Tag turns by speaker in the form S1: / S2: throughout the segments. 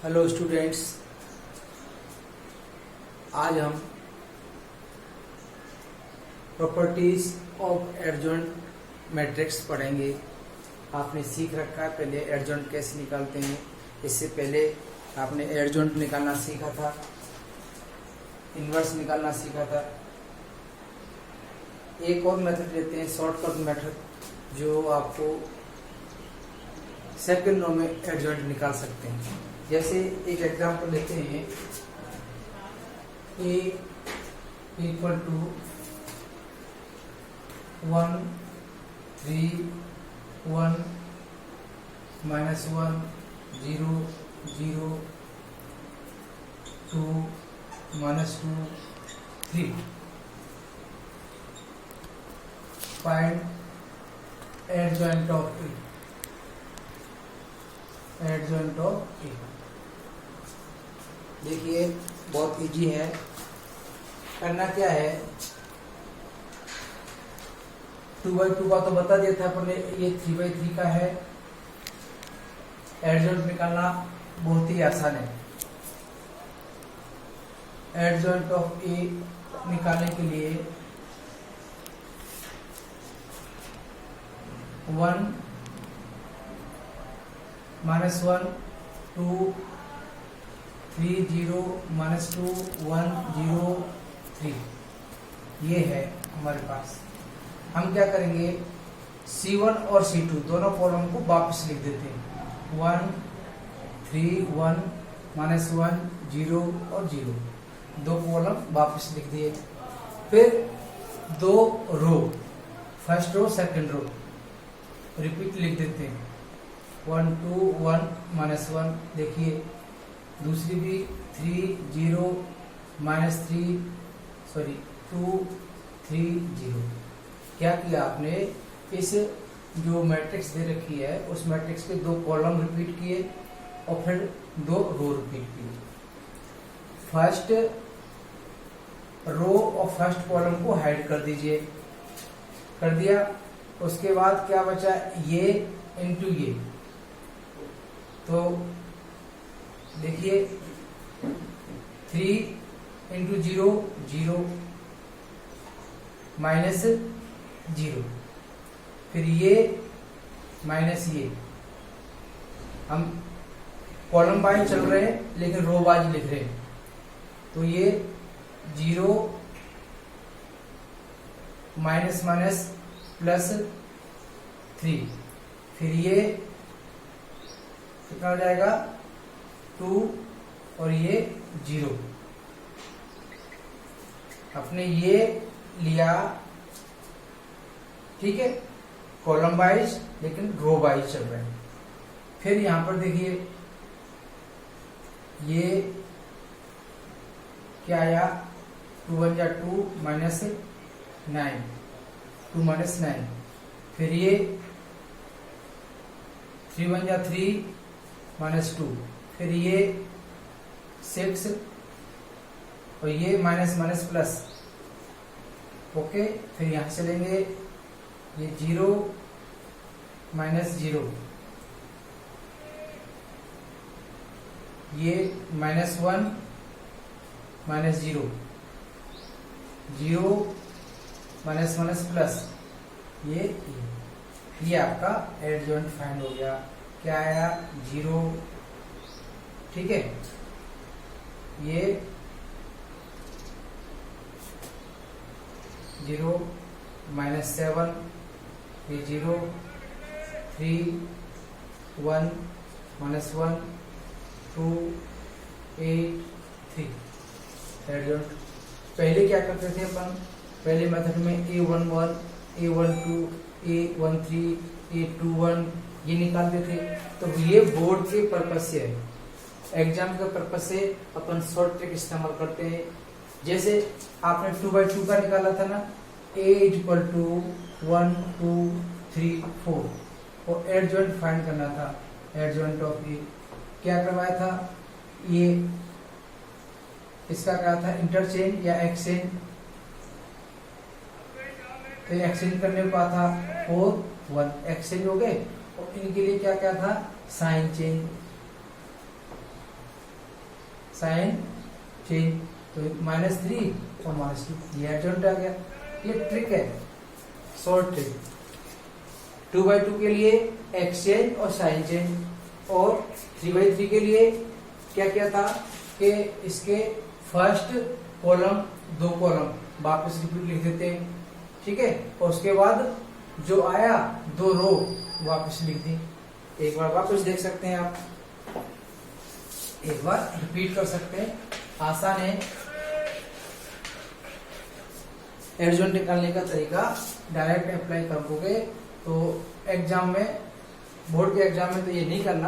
S1: Hello students, आज हम properties of adjoint matrix पढ़ेंगे। आपने सीख रखा है पहले एडजॉइंट कैसे निकालते हैं। इससे पहले आपने एडजॉइंट निकालना सीखा था, इनवर्स निकालना सीखा था। एक और मेथड लेते हैं, शॉर्टकट मेथड, जो आपको सेकंडों में एडजॉइंट निकाल सकते हैं। जैसे एक एग्जांपल लेते हैं, a equal to 1 3 1 -1 0 0 2 -2 3। Find adjoint of A. Adjoint of A देखिए बहुत इजी है। करना क्या है, 2/2 का तो बता दिया था अपने, ये 3/3 का है। एडजॉइंट निकालना बहुत ही आसान है। एडजॉइंट ऑफ ए निकालने के लिए 1 -1 2 3 0 -2 1 0 3 ये है हमारे पास। हम क्या करेंगे, C1 और C2 दोनों कॉलम को वापस लिख देते हैं। 1 3 1 -1 0 और 0, दो कॉलम वापस लिख दिए। फिर दो row, first row second row repeat लिख देते हैं। 1 2 1 -1 देखिए, दूसरी भी 3 0 -3 2 3 0। क्या किया आपने, इस जो मैट्रिक्स दे रखी है उस मैट्रिक्स के दो कॉलम रिपीट किए और फिर दो रो रिपीट किए। फर्स्ट रो और फर्स्ट कॉलम को हाइड कर दीजिए, कर दिया। उसके बाद क्या बचा, ये इंटू ये। तो देखिए 3 × 0 0 -0, फिर ये माइनस ये। हम कॉलम वाइज चल रहे हैं लेकिन रो वाइज लिख रहे हैं। तो ये 0 -+3, फिर ये कितना हो जाएगा 2 और ये 0। अपने ये लिया, ठीक है, कॉलम वाइज लेकिन रो वाइज चल रहे हैं। फिर यहां पर देखिए ये क्या आया, 2 1 जा 2 -9 2 -9। फिर ये 3 1 जा 3 -2, फिर ये 6 और ये माइनस ओके। फिर यहां चलेंगे, ये 0 -0, ये -1 -0 0 ये आपका एडजॉइंट फाइंड हो गया। क्या आया, 0, ठीक है। ये 0 -7, ये 0 3 1 -1 2 8 3 एडजॉइंट। पहले क्या करते थे अपन, पहले मेथड में A11 A12 A13 A21 ये निकालते थे। तो ये बोर्ड के पर्पज से है, एग्जाम के पर्पज से अपन शॉर्ट ट्रिक इस्तेमाल करते हैं। जैसे आपने 2/2 का निकाला था ना, A इक्वल टू 1 2 3 4 और एडजॉइंट फाइंड करना था। एडजॉइंट ऑफ ए क्या करवाया था, ये इसका क्या था, इंटरचेंज या एक्सचेंज। तो एक्सचेंज करने को था 4 1 एक्सचेंज हो गए। और इनके लिए क्या क्या था, साइन चेंज। साइन चेंज, तो -3 और -2 ये एडजॉइंट आ गया। ये ट्रिक है, शॉर्ट ट्रिक। 2/2 के लिए एक्सचेंज और साइन चेंज, और 3/3 के लिए क्या किया था कि इसके फर्स्ट कॉलम 2 कॉलम वापस रिपीट लिख देते हैं, ठीक है, और उसके बाद जो आया 2 रो वापस लिख दी। एक बार वापस देख सकते हैं आप, एक बार रिपीट कर सकते हैं, आसान है। एडजॉइंट निकालने का तरीका डायरेक्ट अप्लाई करोगे तो एग्जाम में, बोर्ड के एग्जाम में तो ये नहीं करना,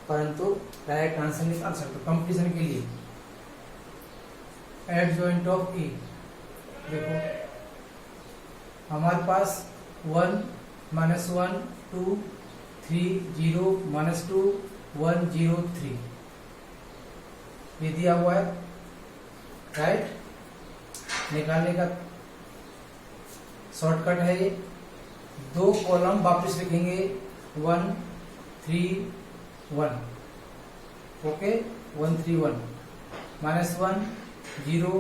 S1: परंतु डायरेक्ट आंसर निकाल सकते हो कंपटीशन के लिए। एडजॉइंट ऑफ ए, देखो हमारे पास 1 -1 2 3 0 -2 1 0 3 ये दिया हुआ है, राइट। निकालने का शॉर्टकट है ये, 2 कॉलम वापस लिखेंगे 1 3 1, ओके, 1 3 1 -1 0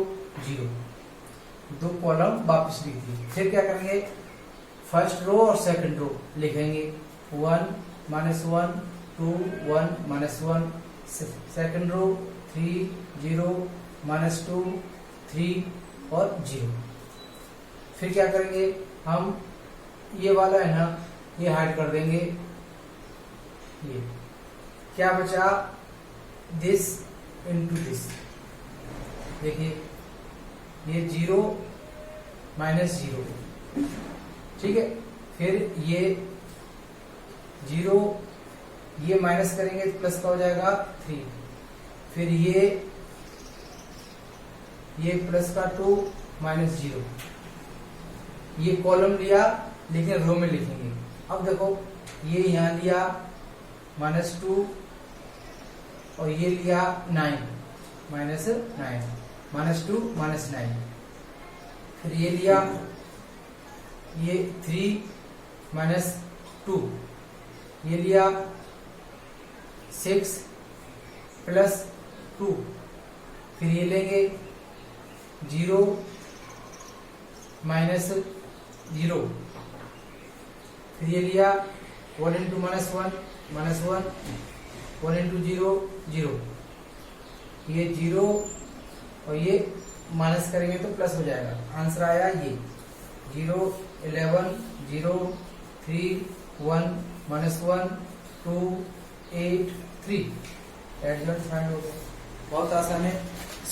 S1: 0, 2 कॉलम वापस लिख दिए। फिर क्या करेंगे, फर्स्ट रो और सेकंड रो लिखेंगे 1 -1 2 1 -1, सेकंड रो 3 0 -2 3 और 0। फिर क्या करेंगे, हम ये वाला है ना, ये हाइड कर देंगे। ये क्या बचा, दिस इनटू दिस, देखिए ये 0 -0, ठीक है। फिर ये 0, ये माइनस करेंगे तो प्लस का हो जाएगा 3, फिर ये प्लस का 2 -0, ये कॉलम लिया लेकिन रो में लिखेंगे। अब देखो ये यहां लिया -2 और ये लिया 9 -9 -2 -9, फिर ये लिया ये 3 -2, ये लिया 6 + 2, फिर ये लेंगे 0 -0, फिर ये लिया 1 × -1 -1 1 × 0 0, ये 0 और ये माइनस करेंगे तो प्लस हो जाएगा। आंसर आया ये 0 11 0 3 1 -1 2 8 3, एडजॉइंट फाइंड हो गया। बहुत आसान है,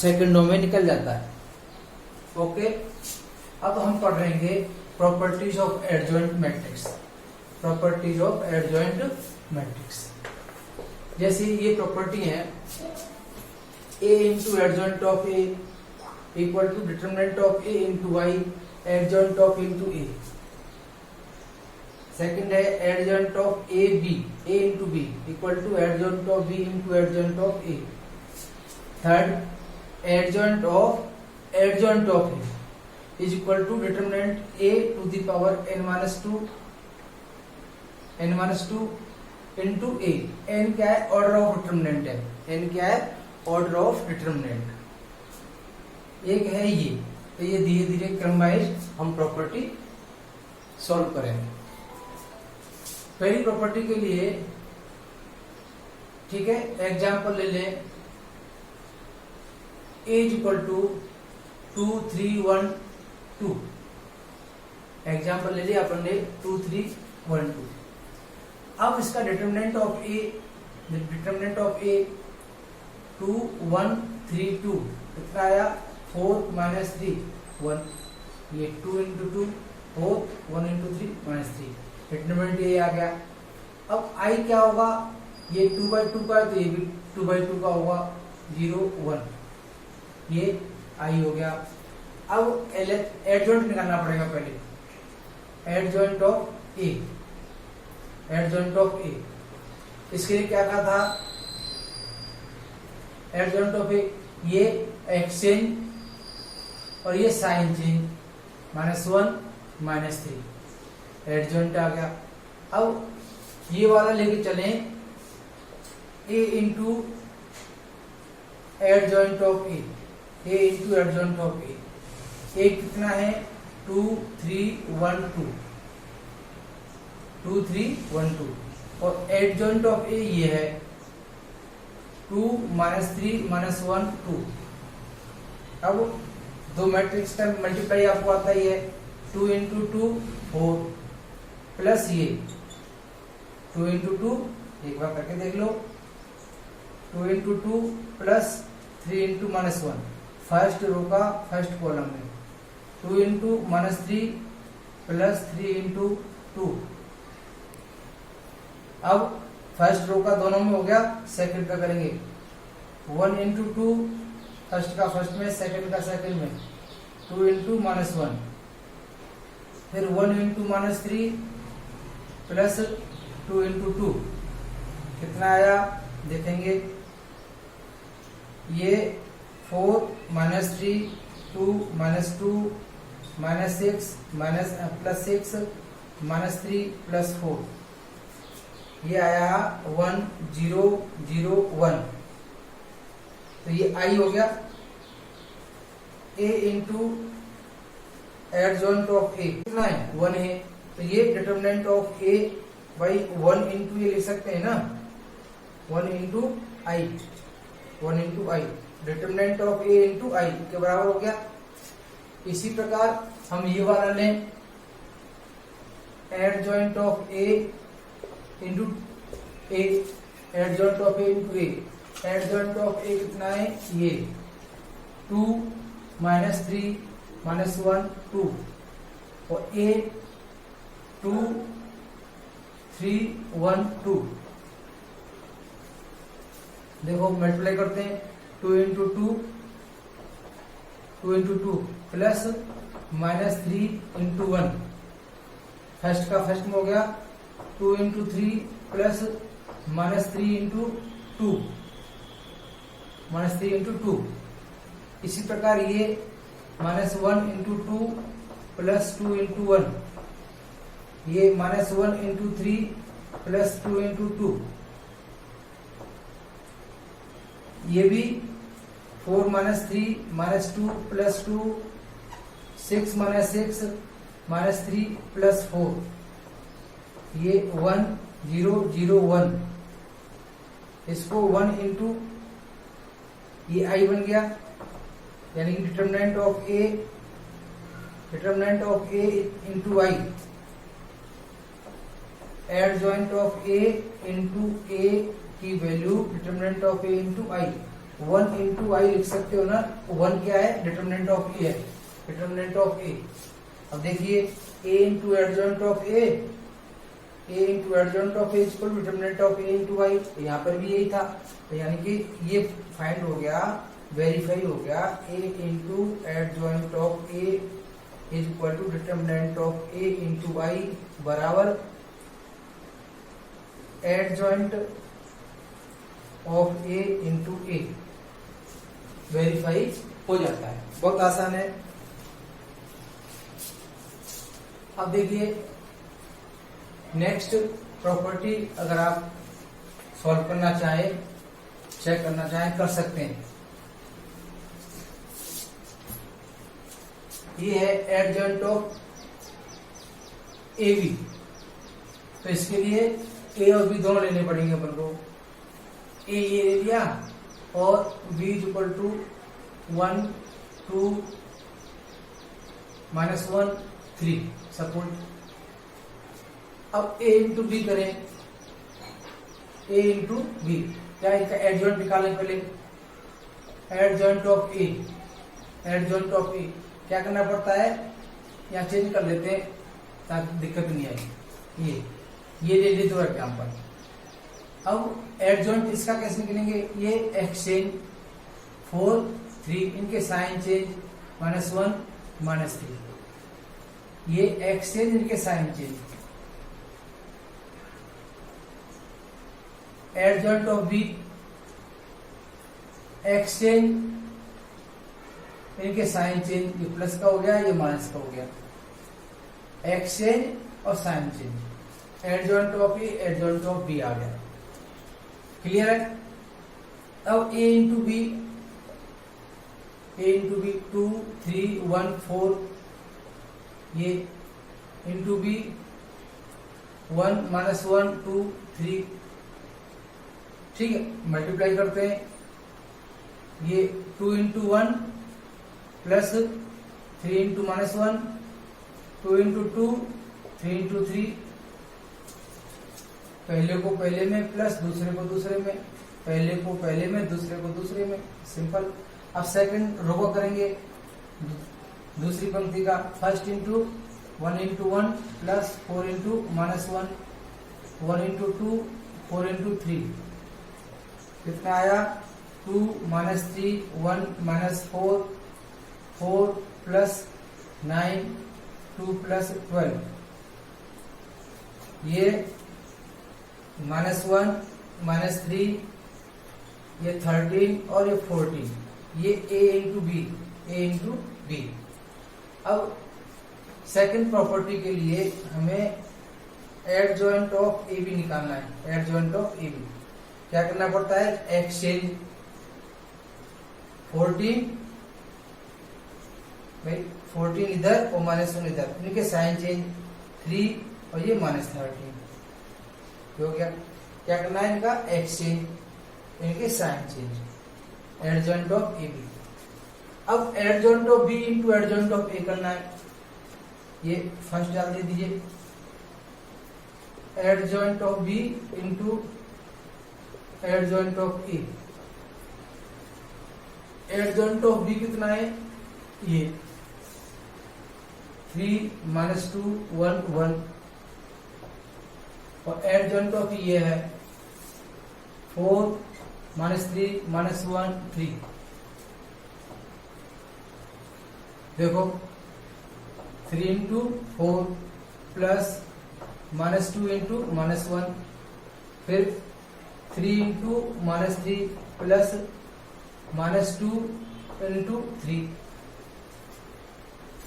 S1: सेकंडों में निकल जाता है, ओके। अब हम पढ़ रहेंगे properties of adjoint matrix. Properties of adjoint matrix, जैसे ये प्रॉपर्टी है, A into adjoint of A equal to determinant of A into Y adjoint of into A। Second है adjoint of A B, A into B equal to adjoint of B into adjoint of A। Third adjoint of A is equal to determinant A to the power n-2 into A। n क्या है, order of determinant है, n क्या है, order of determinant. एक है ये, तो ये धीरे धीरे क्रम वाइज हम प्रॉपर्टी सॉल्व करेंगे। पहली प्रॉपर्टी के लिए, ठीक है, एग्जांपल ले लें, A is equal to 2 3 1 2। Example ले लिया अपन ने 2 3 1 2। अब इसका डिटरमिनेंट ऑफ A 2 1 3 2 कितना आया, 4 -3 1, ये 2 × 2 4 1 × 3 -3, डिटरमिनेंट ये आ गया। अब I क्या होगा, ये 2/2 का है तो ये भी 2/2 का होगा, 0 1, ये I हो गया। अब एडजॉइंट निकालना पड़ेगा पहले, adjoint of A, adjoint of A। इसके लिए क्या कहा था, एडजॉइंट ऑफ A, ये एक्सचेंज और ये साइन चेंज, -1 -3, एडजॉइंट आ गया। अब ये वाला लेके चलें, A into adjoint of A into adjoint of A कितना है 2 3 1 2 2 3 1 2 और एडजॉइंट ऑफ ए ये है 2 -3 -1 2। अब दो मैट्रिक्स का मल्टीप्लाई आपको आता ही है 2 इंटू 2 4 प्लस ये 2 इंटू 2 एक बार करके देख लो 2 into 2 plus 3 into -1 first row का फर्स्ट कॉलम में 2 इंटू -3 प्लस 3 इंटू 2। अब फर्स्ट रो का दोनों में हो गया, सेकंड का करेंगे 1 इंटू 2 फर्स्ट का फर्स्ट में सेकंड का सेकंड में 2 इंटू -1 फिर 1 इंटू -3 प्लस 2 इंटू 2 कितना आया देखेंगे ये 4 -3 2 -2 -6 प्लस 6 -3 प्लस 4 ये आया 1 0 0 1। तो ये आई हो गया a into adjoint of A कितना है 1 है। तो ये determinant of A by 1 into ये लिख सकते हैं ना 1 into I determinant of A into I के बराबर हो गया। इसी प्रकार हम ये वाला लें adjoint of A into A adjoint of A into A adjoint of A कितना है ये 2 -3 -1 2 और ए 2 3 1 2। देखो मल्टीप्लाई करते हैं 2 इंटू 2 प्लस -3 इंटू 1 फर्स्ट का फर्स्ट में हो गया 2 इंटू 3 प्लस -3 इंटू 2 -3 इंटू 2। इसी प्रकार ये -1 इंटू 2 प्लस 2 इंटू 1 ये -1 इंटू 3 प्लस 2 इंटू 2 ये भी 4 -3 -2 प्लस 2 6 -6 -3 प्लस 4 ये 1 0 0 1 इसको 1 इंटू ये आई बन गया यानी कि determinant of A into I adjoint of A into A की value determinant of A into I 1 into I लिख सकते हो ना 1 क्या है डिटरमिनेंट ऑफ ए है डिटरमिनेंट ऑफ ए। अब देखिए A into adjoint of A into adjoint of A equal determinant of A into I. यहाँ पर भी यही था तो यानी कि ये फाइंड हो गया वेरीफाई हो गया A into adjoint of A is equal to determinant of A into I बराबर adjoint of A into A verify हो जाता है। बहुत आसान है। अब देखिए नेक्स्ट प्रॉपर्टी अगर आप सॉल्व करना चाहे चेक करना चाहे कर सकते हैं। ये है एडजॉइंट ऑफ ए बी। तो इसके लिए ए और बी दोनों लेने पड़ेंगे अपन को। ए ये ले लिया और b is equal to 1 2 -1 3 support. अब a इंटू बी करें a इंटू बी क्या इसका एडजॉइंट निकालें पहले एडजॉइंट ऑफ ए क्या करना पड़ता है यहाँ चेंज कर लेते हैं ताकि दिक्कत नहीं आए। ये ले लेते हो एग्जाम्पल। अब एडजॉइंट इसका कैसे निकलेंगे ये एक्सचेंज 4 3 इनके साइन चेंज -1 -3 ये एक्सचेंज इनके sign change adjoint of B exchange इनके साइन चेंज ये प्लस का हो गया ये माइनस का हो गया एक्सचेंज और sign change adjoint of A adjoint of B आ गया। क्लियर है। अब a into B A into B 2 3 1 4, ये इंटू बी 1 माइनस 1 2 3, ठीक है। मल्टीप्लाई करते हैं, ये 2 into 1 plus 3 into minus 1, 2 into 2 3 into 3, पहले को पहले में प्लस दूसरे को दूसरे में, पहले को पहले में दूसरे को दूसरे में, सिंपल। अब सेकंड रो को करेंगे, दूसरी पंक्ति का first into 1 into 1 plus 4 into minus 1, 1 into 2 4 into 3, कितना आया 2 माइनस 3 1 माइनस 4 4 प्लस 9 2 प्लस 12, ये माइनस 1 माइनस 3, ये 13 और ये 14, ये a into B, a into B. अब सेकंड प्रॉपर्टी के लिए हमें एडजॉइंट ऑफ ए बी निकालना है। एडजॉइंट ऑफ ए बी क्या करना पड़ता है, एक्सचेंज 14 भाई 14 इधर और माइनस 1 इधर, इनके साइन चेंज 3 और ये माइनस 13, हो गया। क्या करना है, इनका एक्सचेंज, इनके sign change, adjoint of A B. अब adjoint of B into adjoint of A करना है, ये फर्स्ट डाल दे दीजिए, adjoint of B into adjoint of A. Adjoint of B कितना है, ये 3 माइनस 2 1 1, और एडजॉइंट ऑफ ये है 4 माइनस 3 माइनस 1 3। देखो 3 into 4 plus minus 2 into minus 1, फिर 3 into minus 3 plus minus 2 into 3।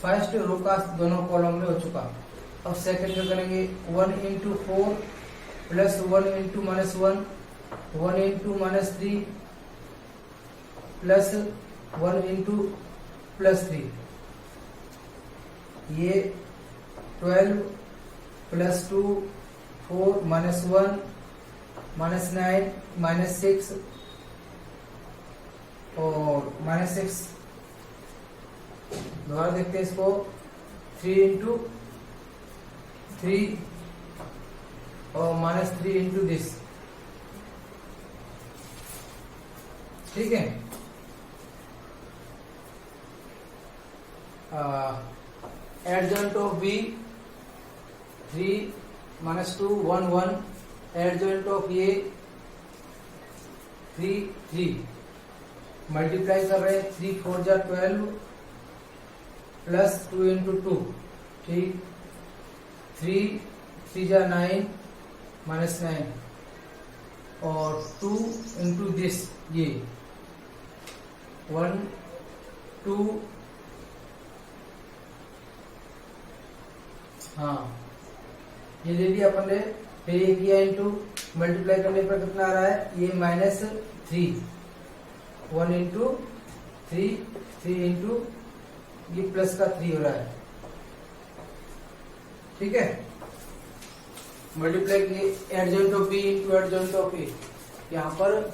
S1: First row का दोनों कॉलम में हो चुका। अब सेकंड में करेंगे 1 into 4 plus 1 into minus 1, 1 into minus 3 plus 1 into plus 3, ये 12 प्लस 2 4 माइनस 1 माइनस 9 माइनस 6 और माइनस 6। दोबारा देखते हैं इसको, 3 इंटू 3 और माइनस 3 इंटू दिस, ठीक है। Adjoint of B 3 minus 2 1 1, adjoint of A 3 3, multiply कर रहे हैं, 3 4 जा 12 प्लस 2 इंटू 2, ठीक, 3 3 जा 9 माइनस 9 और 2 इंटू दिस, ये 1 2, हाँ ये ले लिया अपन ने, फिर ये किया इंटू, मल्टीप्लाई करने पर कितना आ रहा है, ये माइनस 3, 1 इंटू 3 3 इंटू ये प्लस का 3 हो रहा है, ठीक है। मल्टीप्लाई किए, adjoint of B into adjoint of A, यहां पर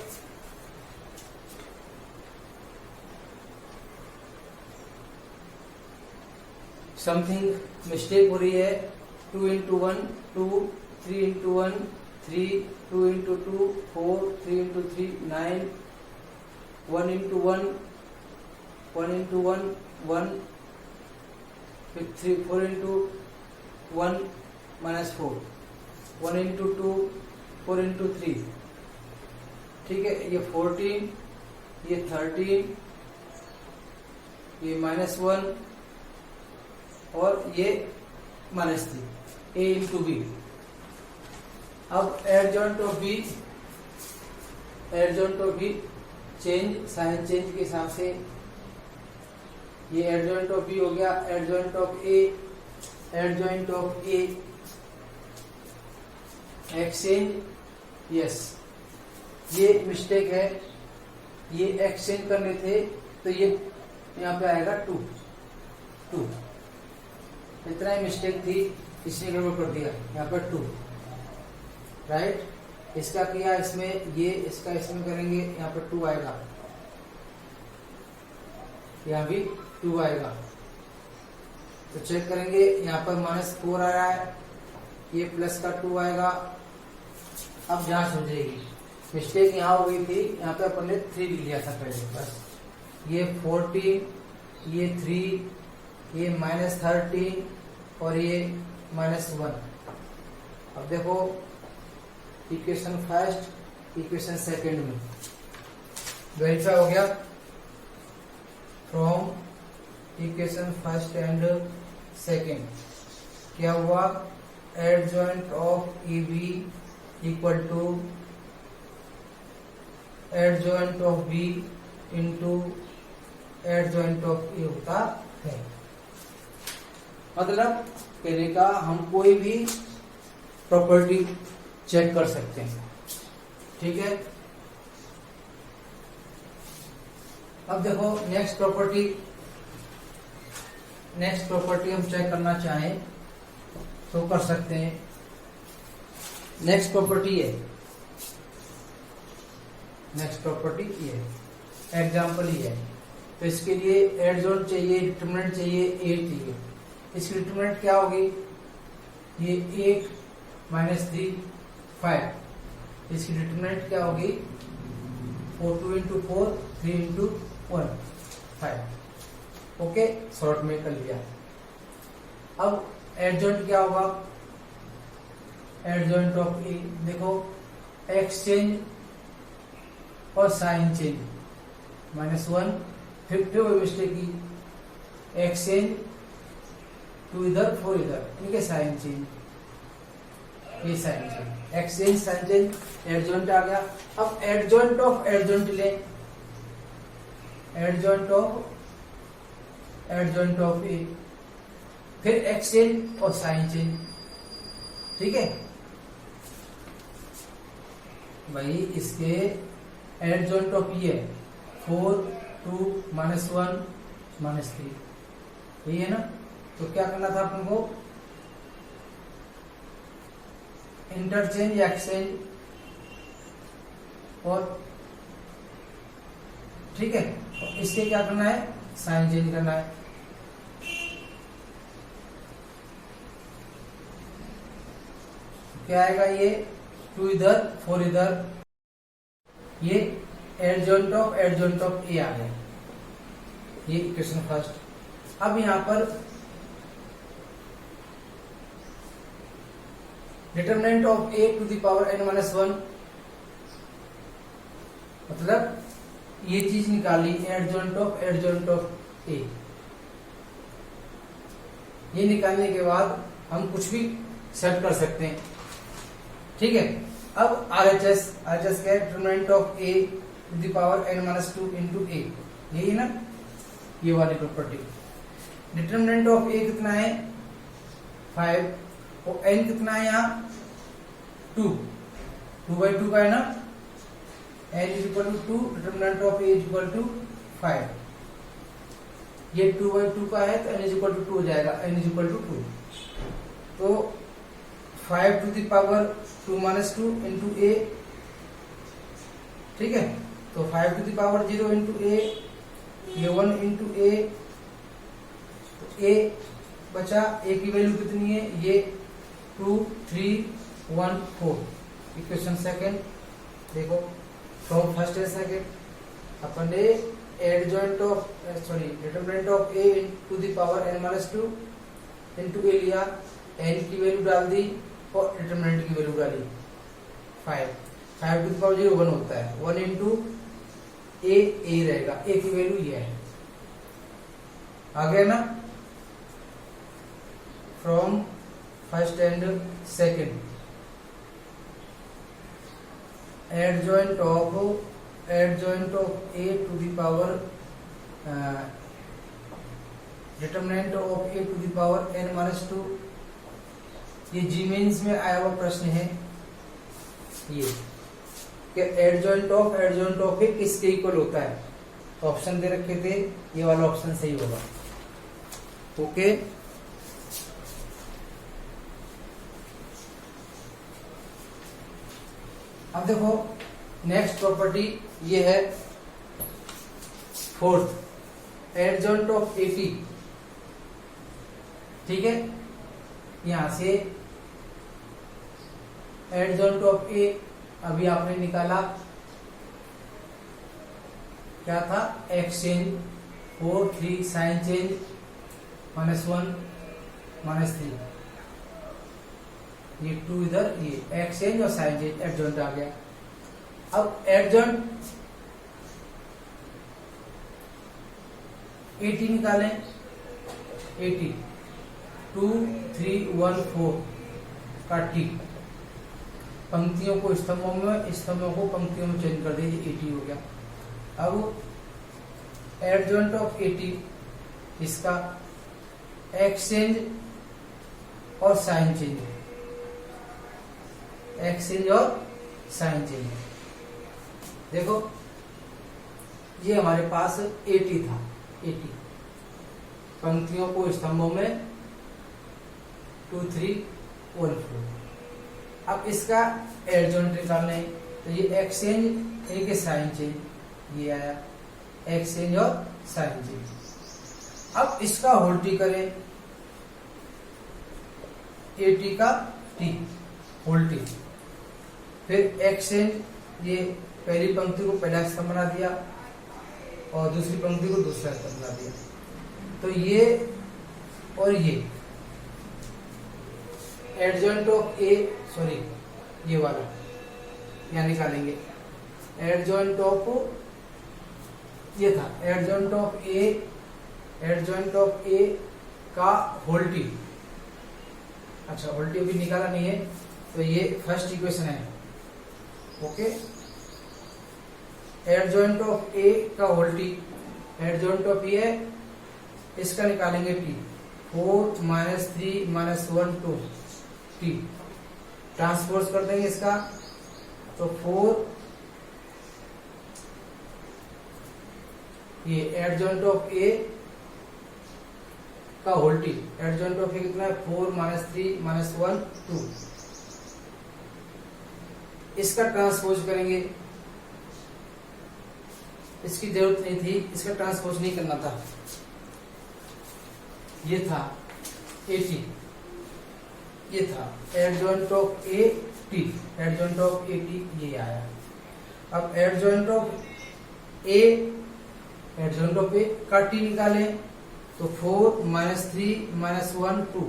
S1: समथिंग मिस्टेक हो रही है, 2 into 1 2, 3 into 1 3, 2 into 2 4, 3 into 3 9, 1 into 1 1 into 1 1, फिर 3 4 इंटू 1 माइनस 4, 1 इंटू 2 4 इंटू 3, ठीक है। ये 14, ये 13, ये माइनस 1 और ये माइनस 3, ए इंटू बी। अब adjoint of B, adjoint of B change, sign change के हिसाब से ये एडजॉइंट ऑफ बी हो गया, adjoint of A, adjoint of A, exchange, yes ये मिस्टेक है, ये एक्सचेंज करने थे तो ये यहाँ पे आएगा 2 2। इतना ही मिस्टेक थी, इसने गड़बड़ कर दिया, यहाँ पर 2 राइट। इसका किया इसमें, ये इसका इसमें करेंगे, यहाँ पर 2 आएगा, यहाँ भी 2 आएगा। तो चेक करेंगे, यहाँ पर -4 आ रहा है, ये प्लस का 2 आएगा। अब जांच हो जाएगी, मिस्टेक यहाँ हो गई थी, यहाँ पे अपन ने 3 लिया था पहले, बस ये 14, ये 3, ये -13 और ये -1। अब देखो इक्वेशन फर्स्ट इक्वेशन सेकंड में वेरीफाई हो गया। From equation first and second क्या हुआ, adjoint of A B equal to adjoint of B into adjoint of A होता है। मतलब कहने का हम कोई भी प्रॉपर्टी चेक कर सकते हैं, ठीक है। अब देखो नेक्स्ट प्रॉपर्टी हम चेक करना चाहें तो कर सकते हैं। नेक्स्ट प्रॉपर्टी ये एग्जाम्पल ही है। तो इसके लिए एडजॉइंट चाहिए, डिटरमिनेंट चाहिए, ए चाहिए। इसकी डिटरमिनेंट क्या होगी, ये 8 -3 5। इसकी डिटरमिनेंट क्या होगी, 4 2 into 4 3 into 1 5। ओके, शॉर्ट में कर लिया। अब एडजॉइंट क्या होगा, एडजॉइंट ऑफ ए, देखो एक्सचेंज और साइन चेंज, -1 फिर वही मिस्टेक की, एक्सचेंज 2 इधर 4 इधर, इनके साइन चेंज, ये sign change, exchange sign change, adjoint आ गया। अब एडजॉइंट ऑफ एडजॉइंट ले, एडजॉइंट ऑफ ए, फिर एक्सचेंज और साइन चेंज, ठीक है भाई। इसके एडजॉइंट ऑफ ये 4 2 -1 -3, यही है ना। तो क्या करना था अपन को, इंटरचेंज या एक्सचेंज, और ठीक है, इसके क्या करना है, साइन चेंज करना है। क्या आएगा, ये 2 इधर 4 इधर, ये एडजॉइंट ऑफ ए आ गया, ये इक्वेशन फर्स्ट। अब यहां पर determinant of A to the power n-1, मतलब ये चीज निकाली, एडजॉइंट ऑफ ए। ये निकालने के बाद हम कुछ भी सेट कर सकते हैं, ठीक है। अब RHS क्या है, determinant of A to the power n-2 into a, यही ना, ये वाली प्रॉपर्टी। डिटरमिनेंट ऑफ ए कितना है, 5, और n कितना है यहाँ, 2 2/2 का है ना, n is equal to 2, determinant of a is equal to 5। ये 2/2 का है तो n is equal to 2 हो जाएगा, n is equal to 2। तो 5 to the power 2 - 2 into a, ठीक है। तो 5 to the power 0 into a, ये 1 into a, तो a बचा, a की वैल्यू कितनी है, ये 2 3 1 4। इक्वेशन सेकंड देखो, फ्रॉम फर्स्ट एंड सेकंड अपन ने determinant of a to the power n-2 into a लिया, n की वैल्यू डाल दी और डिटरमिनेंट की वैल्यू डाली 5 टू द पावर 0 1 होता है, 1 into a रहेगा, a की वैल्यू ये है, आ गया ना। From first and second adjoint of a to the power determinant of a to the power n-2, ये जी मेंस में आया हुआ प्रश्न है, ये कि एडजॉइंट ऑफ ए किसके इक्वल होता है, तो ऑप्शन दे रखे थे, ये वाला ऑप्शन सही होगा। ओके, अब देखो नेक्स्ट प्रॉपर्टी ये है फोर्थ, एडजॉइंट ऑफ 80। ठीक है, यहां से एडजॉइंट ऑफ ए अभी आपने निकाला, क्या था, एक्सचेंज 4 3 साइन चेंज -1 -3, ये 2 इधर, ये एक्सचेंज और साइन चेंज एडजॉइंट आ गया। अब एडजॉइंट 80 निकालें, 80 2 3 1 4 का टी, पंक्तियों को स्तंभों में, स्तंभों को पंक्तियों में चेंज कर दीजिए, 80 हो गया। अब एडजॉइंट ऑफ 80, इसका एक्सचेंज और साइन चेंज, एक्सचेंज और साइन चेंज। देखो ये हमारे पास 80 था, 80 पंक्तियों को स्तंभों में 2 3 1 4। अब इसका एडजॉइंट निकालना है, तो ये एक्सचेंज, एक साइन चेंज, ये आया एक्सचेंज और साइन चेंज। अब इसका होल टी करें, 80 का टी होल टी, फिर एक्सचेंज, ये पहली पंक्ति को पहला स्तंभ बना दिया और दूसरी पंक्ति को दूसरा स्तंभ बना दिया। तो ये और ये एडजॉइंट ऑफ ए, सॉरी ये वाला यहां निकालेंगे, एडजॉइंट ऑफ, ये था adjoint of A, adjoint of A का होल टी। अच्छा, होल टी अभी निकाला नहीं है, तो ये फर्स्ट इक्वेशन है। ओके, एडजॉइंट ऑफ ए का whole T, adjoint of A है, इसका निकालेंगे टी, 4 -3 -1 2 टी, ट्रांसपोज कर देंगे इसका, तो 4, ये एडजॉइंट ऑफ ए का whole T, adjoint of A कितना है, 4 -3 -1 2, इसका ट्रांसपोज करेंगे, इसकी जरूरत नहीं थी, इसका ट्रांसपोज नहीं करना था, ये था 80, ये था adjoint of A T, adjoint of A T ये आया। अब adjoint of A, adjoint of A का टी निकाले, तो 4 -3 -1 2,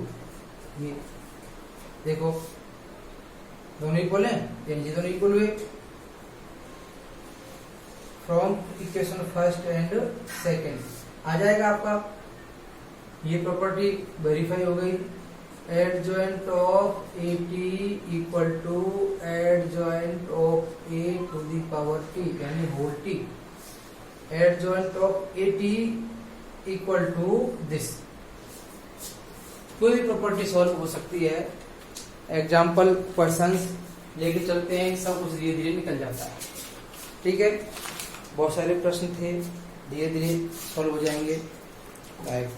S1: ये देखो दोनों इक्वल है, यानी ये दोनों इक्वल हुए। From equation first and second आ जाएगा आपका, ये प्रॉपर्टी वेरीफाई हो गई। Adjoint of 80 equal to adjoint of A to the power T, यानी whole T, adjoint of 80 equal to this. कोई भी प्रॉपर्टी सॉल्व हो सकती है, एग्जाम्पल क्वेश्चंस लेके चलते हैं, सब कुछ धीरे धीरे निकल जाता है। ठीक है, बहुत सारे प्रश्न थे, धीरे धीरे सॉल्व हो जाएंगे। राइट।